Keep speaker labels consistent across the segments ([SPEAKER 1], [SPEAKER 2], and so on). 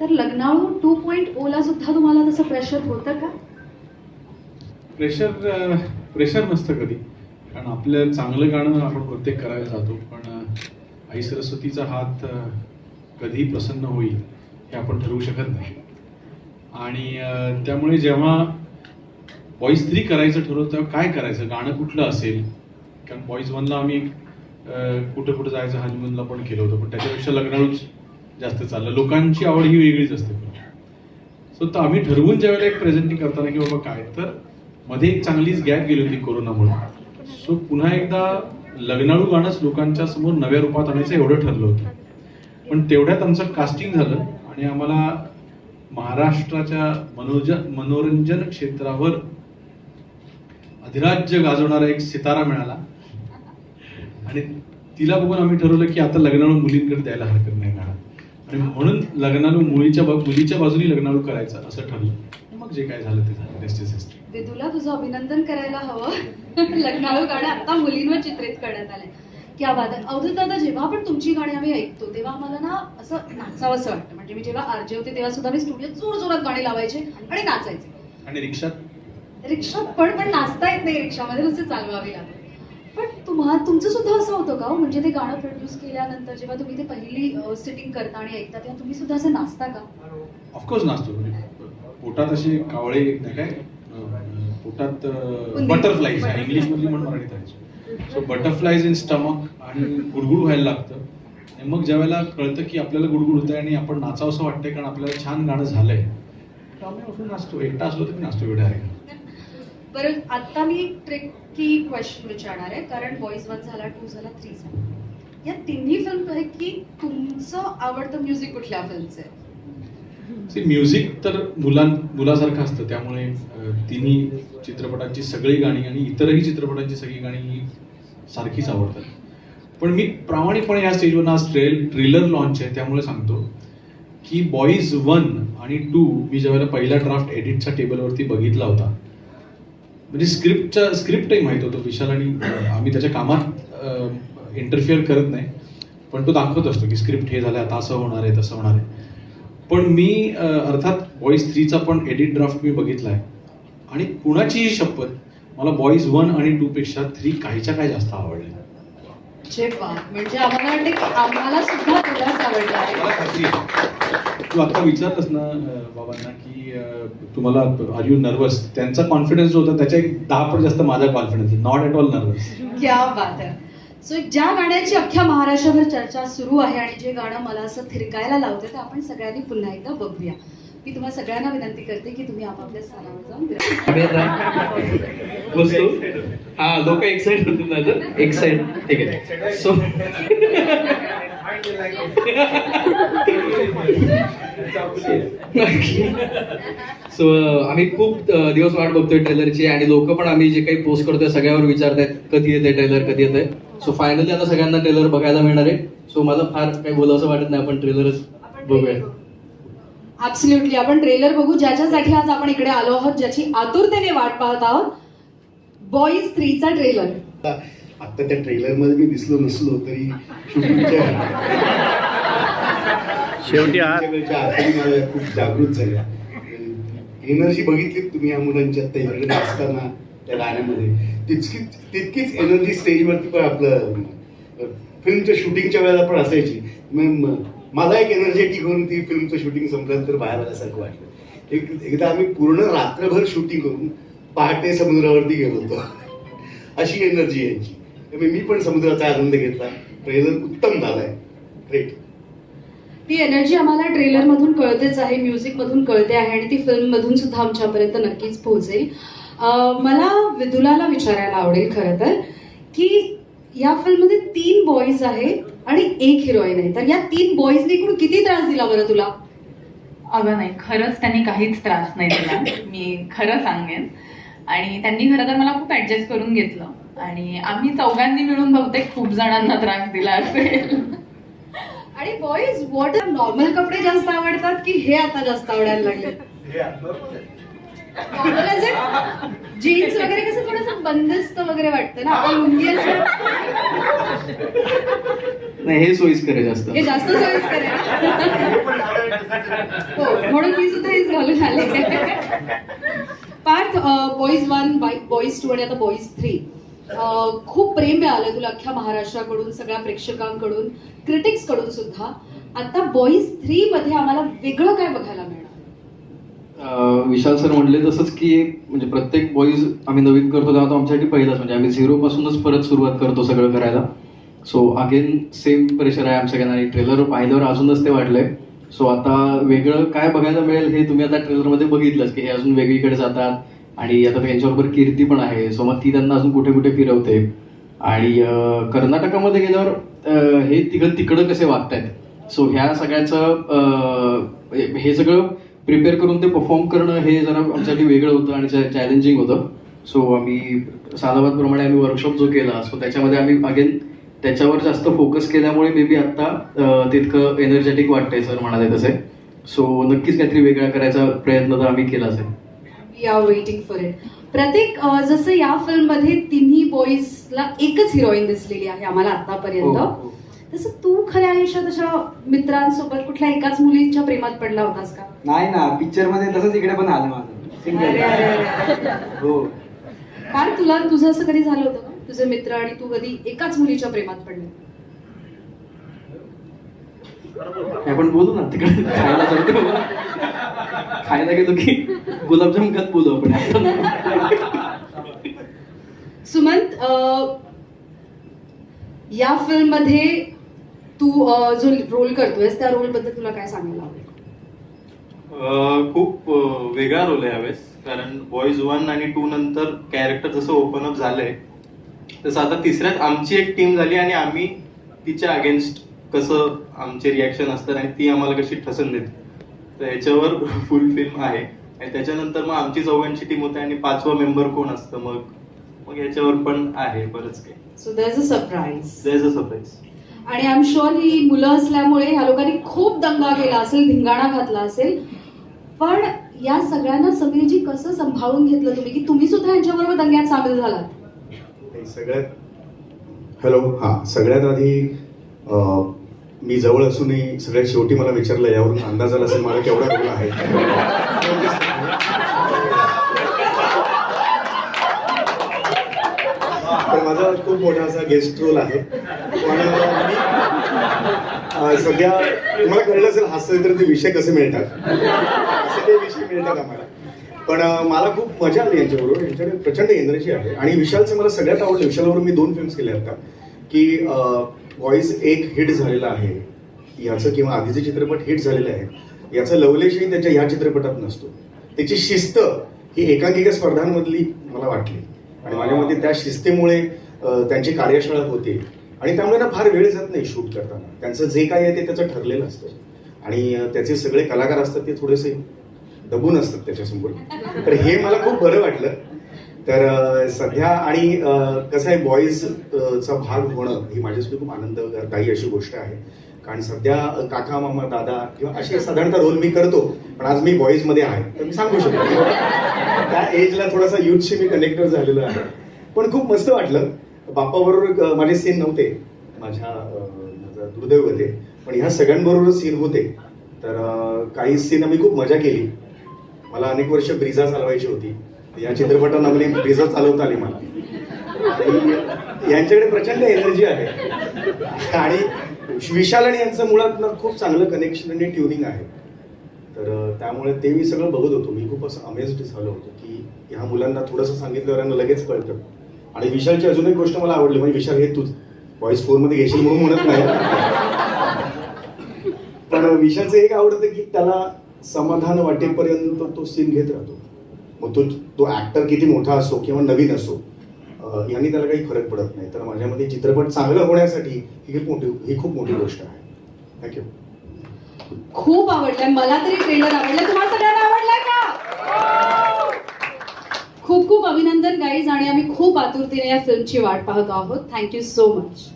[SPEAKER 1] तर लग्नाळू 2.0 ला सुद्धा तुम्हाला तसं प्रेशर होतं का?
[SPEAKER 2] प्रेशर नसतं कधी, कारण आपलं चांगलं गाणं आपण प्रत्येक करायला जातो, पण आई सरस्वतीचा हात कधी प्रसन्न होईल हे आपण ठरवू शकत नाही. आणि त्यामुळे जेव्हा बॉईज 3 करायचं ठरवलं तेव्हा काय करायचं, गाणं कुठलं असेल, कारण बॉईज 1ला आम्ही कुठं कुठं जायचं हनीमूनला पण केलं होतं, पण त्याच्यापेक्षा लग्नाळूच जास्त चाललं. लोकांची आवड ही वेगळीच असते. सो तर आम्ही ठरवून ज्यावेळेला एक प्रेझेंटिंग करताना की बाबा काय, तर मध्ये एक चांगलीच गॅप गेली होती कोरोनामुळे. सो पुन्हा एकदा लग्नाळू गाणंच लोकांच्या समोर नव्या रूपात आणायचं एवढं ठरलं होतं. पण तेवढ्यात आमचं कास्टिंग झालं आणि आम्हाला महाराष्ट्राच्या मनोरंजन क्षेत्रावर अधिराज्य गाजवणारा एक सितारा मिळाला आणि तिला बघून आम्ही ठरवलं की आता लग्नाळू मुलींकडे द्यायला हरकत नाही गाणं, आणि म्हणून लग्नाळू मुलीच्या बाजूनी लग्नाळू करायचं असं ठरलं. मग जे काय झालं ते झालं. Rest is history.
[SPEAKER 1] विदूला तुझं अभिनंदन करायला हवं. लग्नाळू गाणं आता मुलींवर चित्रित करण्यात आलंय. क्या बात आहे. अवधूत दादा, जेव्हा आपण तुमची गाणी आम्ही ऐकतो तेव्हा आम्हाला ना असं नाचावंसं वाटतं. म्हणजे मी जेव्हा आरजे होते तेव्हा सुद्धा मी स्टुडिओत जोरजोरात गाणी लावायचे आणि नाचायचे.
[SPEAKER 2] आणि रिक्षात
[SPEAKER 1] पण नाचता येत नाही, रिक्षामध्ये नुसते चालवावी लागते. पण तुमचं सुद्धा असं होतं का, म्हणजे ते गाणं प्रोड्यूस केल्यानंतर जेव्हा तुम्ही ते पहिली सिटिंग करता आणि ऐकता तेव्हा तुम्ही सुद्धा असं नाचता का?
[SPEAKER 2] ऑफकोर्स नाचतो. पोटात असे कावळे नाही काय, पोटात बटरफ्लाईज, इंग्लिश मधली म्हण मराठीत आहे. सो बटरफ्लाईज इन स्टमक आणि गुडगुड व्हायला लागतं. आणि मग ज्या वेळेला कळतं की आपल्याला गुडगुड होतंय आणि आपण नाचावं असं वाटतंय कारण आपल्याला छान गाणं झालंय, तर आम्ही उठून नाचतो. एकटा असलो तरी नाचतो एवढ्या आहे.
[SPEAKER 1] बरं, आता मी ट्रिकी क्वेश्चन विचारणार आहे, कारण बॉईज 1 झाला, 2 झाला, 3 झाला. या तिन्ही फिल्म पैकी तुमचं आवडतं म्युझिक कुठल्या फिल्मचं आहे?
[SPEAKER 2] म्युझिक तर मुलासारखं असतं, त्यामुळे तिन्ही चित्रपटांची सगळी गाणी आणि इतरही चित्रपटांची सगळी गाणी ही सारखीच आवडतात. पण मी प्रामाणिकपणे या स्टेजवर आज ट्रेलर लॉन्च आहे त्यामुळे सांगतो की बॉईज 1 आणि 2 मी ज्यावेळेला पहिला ड्राफ्ट एडिटच्या टेबलवरती बघितला होता, म्हणजे स्क्रिप्टही माहित होतं विशाल, आणि आम्ही त्याच्या कामात इंटरफिअर करत नाही, पण तो दाखवत असतो की स्क्रिप्ट हे झालं, आता असं होणार आहे तसं होणार आहे. पण मी अर्थात बॉईज 3चा पण एडिट ड्राफ्ट मी बघितलाय आणि कुणाचीही शपथ, मला बॉईज 1 आणि 2 पेक्षा 3 काहीच्या काय जास्त आवडले.
[SPEAKER 1] म्हणजे आम्हाला वाटतं की आम्हाला सुद्धा तुलाच आवडला आहे.
[SPEAKER 2] मला खात्री आहे. तू आता विचारलंस ना बाबांना की तुम्हाला आर यू नर्वस, त्यांचा कॉन्फिडन्स जो होता त्याच्या 10 पट जास्त माझा confidence, not at all nervous.
[SPEAKER 1] क्या बात आहे. सो ज्या गाण्याची अख्ख्या महाराष्ट्रभर चर्चा सुरू आहे आणि जे गाणं मला असं थिरकायला लावते, ते आपण सगळ्यांनी पुन्हा एकदा बघूया. मी तुम्हाला सगळ्यांना विनंती करते की तुम्ही आपापल्या स्थानावर जाऊन
[SPEAKER 3] हा लोक एक साइड होतील, एक साइड ठीक आहे. सो आम्ही खूप दिवस वाट बघतोय ट्रेलरची, आणि लोक पण आम्ही जे काही पोस्ट करतोय सगळ्यावर विचारतायत कधी येते ट्रेलर, कधी येतंय. सो फायनली आता सगळ्यांना ट्रेलर बघायला मिळणार आहे. सो मला फार काही बोलावं वाटत नाही, आपण ट्रेलरच बघूया.
[SPEAKER 1] ऍब्सोल्युटली, आपण ट्रेलर बघू, ज्याच्यासाठी आज आपण इकडे आलो आहोत, ज्याची आतुरतेने वाट पाहत आहोत. बॉईज 3चा ट्रेलर.
[SPEAKER 4] आता त्या ट्रेलर मध्ये मी दिसलो नसलो तरी शेवटी माझ्या खूप जागृत झाल्या. एनर्जी बघितली तुम्ही या मुलांच्या त्या इकडे नाचताना त्या गाण्यामध्ये, तितकीच एनर्जी स्टेजवरती पण आपलं फिल्मच्या शूटिंगच्या वेळेला पण असायची. मला एक एनर्जेटिक होऊन ती फिल्मचं शूटिंग संपल्यानंतर बाहेर आल्यासारखं वाटलं. एकदा आम्ही पूर्ण रात्रभर शूटिंग करून पहाटे समुद्रावरती गेलो होतो, अशी एनर्जी यांची. त्यामुळे मी पण समुद्राचा आनंद घेतला. ट्रेलर उत्तम झालाय, ग्रेट.
[SPEAKER 1] ती एनर्जी आम्हाला ट्रेलर मधून कळतेच आहे, म्युझिक मधून कळते आहे, आणि ती फिल्म मधून सुद्धा आमच्यापर्यंत नक्कीच पोहोचेल. मला विदुलाला विचारायला आवडेल खरं तर, की या फिल्ममध्ये 3 बॉईज आहेत आणि 1 हिरोईन आहे, तर या 3 बॉईजनी इकडून किती त्रास दिला बरं तुला?
[SPEAKER 5] अगं नाही, खरंच त्यांनी काहीच त्रास नाही दिला, मी खरं सांगेन. आणि त्यांनी खरं तर मला खूप ऍडजस्ट करून घेतलं, आणि आम्ही चौघांनी मिळून बहुतेक खूप जणांना त्रास दिला असेल.
[SPEAKER 1] आणि बॉईज वॉट नॉर्मल कपडे जास्त आवडतात की हे आता जास्त आवडायला लागले? जीन्स वगैरे कसं थोडंसं बंदिस्त वगैरे वाटतं ना, आता लुंगी
[SPEAKER 3] नाही हे सोयीस्कर आहे जास्त,
[SPEAKER 1] हे जास्त सोयीस्कर आहे. हो, म्हणून मी सुद्धा हेच घालून आले. पार्थ, बॉईज 1, बॉईज 2 आणि आता बॉईज 3 खूप प्रेम मिळालं तुला अख्ख्या महाराष्ट्राकडून, सगळ्या प्रेक्षकांकडून, क्रिटिक्स कडून सुद्धा. आता बॉईज 3 मध्ये आम्हाला वेगळं काय बघायला मिळणार?
[SPEAKER 3] विशाल सर म्हणले तसंच की म्हणजे प्रत्येक बॉईज आम्ही नवीन करतो तेव्हा तो आमच्यासाठी पहिलाच, म्हणजे आम्ही झिरो पासूनच परत सुरुवात करतो सगळं करायला. सो अगेन सेम प्रेशर आहे आमच्या सगळ्यांना आणि ट्रेलर पाहिल्यावर अजूनच ते वाटलंय. सो आता वेगळं काय बघायला मिळेल हे तुम्ही आता ट्रेलरमध्ये बघितलंच की हे अजून वेगळीकडे जातात आणि आता त्यांच्याबरोबर कीर्ती पण आहे. सो मग ती त्यांना अजून कुठे कुठे फिरवते आणि कर्नाटकामध्ये गेल्यावर हे तिकडं कसे वागतायत. सो ह्या सगळ्याचं हे सगळं प्रिपेअर करून ते परफॉर्म करणं हे जरा आमच्यासाठी वेगळं होतं आणि चॅलेंजिंग होतं. सो आम्ही सालाबादप्रमाणे आम्ही वर्कशॉप जो केला सो त्याच्यामध्ये आम्ही अगेन त्याच्यावर जास्त फोकस केल्यामुळे मे बी आता तितकं एनर्जेटिक वाटतंय सर म्हणाले तसे. सो नक्कीच काहीतरी वेगळा करायचा प्रयत्न तर आम्ही केलाच आहे.
[SPEAKER 1] We are waiting for it. प्रत्येक जसं या फिल्म मध्ये तिन्ही बॉईजला एकच हिरोईन दिसलेली आहे आम्हाला आतापर्यंत,
[SPEAKER 3] हो.
[SPEAKER 1] तसं तू खऱ्या आयुष्यात अशा मित्रांसोबत कुठल्या एकाच मुलीच्या प्रेमात पडला होतास का?
[SPEAKER 6] नाही ना, पिक्चर मध्ये तसंच इकडे पण आलं माझं.
[SPEAKER 1] अरे अरे अरे.
[SPEAKER 6] हो.
[SPEAKER 1] कारण तुला तुझं असं कधी झालं होतं का, तुझे मित्र आणि तू कधी एकाच मुलीच्या प्रेमात पडले?
[SPEAKER 3] आपण बोलू ना तिकडे खायला जातो, खायला गेलो की गुलाबजाम खात बोलू आपण.
[SPEAKER 1] सुमंत, या फिल्म मध्ये तू जो रोल करतोयस त्या रोल बद्दल तुला काय सांगायला आवडेल?
[SPEAKER 7] खूप वेगळा रोल आहे यावेळेस, कारण बॉईज 1 आणि 2 नंतर कॅरेक्टर जसं ओपन अप झालंय तसं आता तिसऱ्यात आमची एक टीम झाली आणि आम्ही तिच्या अगेन्स्ट कसं आमचे रिॲक्शन असतात आणि ती आम्हाला कशी ठसन देते, तर ह्याच्यावर फुल फिल्म आहे. आणि त्याच्यानंतर मग आमची चौघांची टीम होते आणि 5वा मेंबर कोण असतं मग ह्याच्यावर पण आहे बरंच काही.
[SPEAKER 1] So there is a surprise.
[SPEAKER 7] There is a surprise.
[SPEAKER 1] आणि आय एम शुअर ही मुलं असल्यामुळे ह्या लोकांनी खूप दंगा केला असेल, धिंगाणा घातला असेल, पण या सगळ्यांना समीरजी कसं सांभाळून घेतलं तुम्ही, की तुम्ही सुद्धा यांच्याबरोबर दंग्यात सामील झालात?
[SPEAKER 4] सगळ्यात आधी मी जवळ असूनही सगळ्यात शेवटी मला विचारलं, यावरून अंदाज आला असेल मला केवढा रोल आहे. तर माझा खूप मोठा असा गेस्ट रोल आहे. पण सध्या तुम्हाला कळलं असेल हास्य तर ते विषय कसे मिळतात, असे ते विषय मिळतात आम्हाला. पण मला खूप मजा आली यांच्याबरोबर. यांच्याकडे प्रचंड एनर्जी आहे आणि विशालचं मला सगळ्यात आवडलं. विशालबरोबर मी 2 फिल्म्स केल्या आता की बॉईज 1 हिट झालेला आहे याचं, किंवा आधीचे चित्रपट हिट झालेले आहेत याचा लवलेशही त्याच्या ह्या चित्रपटात नसतो. त्याची शिस्त ही एकांकिका स्पर्धांमधली मला वाटली आणि माझ्या मते त्या शिस्तीमुळे त्यांची कार्यशाळा होते आणि त्यामुळे ना फार वेळ जात नाही शूट करताना. त्यांचं जे काय आहे ते त्याचं ठरलेलं असतं आणि त्याचे सगळे कलाकार असतात ते थोडेसे दबून असतात त्याच्यासमोर. तर हे मला खूप बरं वाटलं. तर सध्या आणि कसं आहे, बॉईजचा भाग होणं ही माझ्यासाठी खूप आनंददायी अशी गोष्ट आहे. कारण सध्या काका मामा दादा किंवा असे साधारणतः रोल मी करतो, पण आज मी बॉईजमध्ये आहे तर मी सांगू शकतो त्या एजला थोडासा युथशी मी कनेक्टेड झालेलो आहे. पण खूप मस्त वाटलं. बाप्पाबरोबर माझे सीन नव्हते, माझं दुर्दैव होते, पण ह्या सगळ्यांबरोबर सीन होते. तर काही सीन आम्ही खूप मजा केली. मला अनेक वर्ष ब्रिझा चालवायची होती, या चित्रपटामध्ये ब्रिझा चालवता आली मला. यांच्याकडे प्रचंड एनर्जी आहे आणि विशाल आणि यांचं मुळात खूप चांगलं कनेक्शन आणि ट्युनिंग आहे. तर त्यामुळे ते मी सगळं बघत होतो. मी खूप असं अमेझड झालो होतो की ह्या मुलांना थोडंसं सांगितल्यावर यांना लगेच कळतं. आणि विशालची अजून एक गोष्ट मला आवडली, म्हणजे विशाल हे तूच बॉईज 4 मध्ये घेशील म्हणून म्हणत नाही, पण विशालचं एक आवडतं की त्याला समाधान वाटेपर्यंत तो सीन घेत राहतो. मग तो ऍक्टर किती मोठा असो किंवा नवीन असो यांनी त्याला काही फरक पडत नाही. तर माझ्यामध्ये चित्रपट चांगलं होण्यासाठी ही खूप मोठी गोष्ट आहे. थँक्यू.
[SPEAKER 1] खूप आवडलाय मला तरी. ट्रेलर आवडलाय, तुम्हाला सगळ्यांना आवडलाय का? खूप खूप अभिनंदन गाईज. आणि आम्ही खूप आतुरतेने या फिल्मची वाट पाहत आहोत. Thank you so much.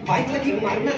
[SPEAKER 6] बाईकला किक मारणार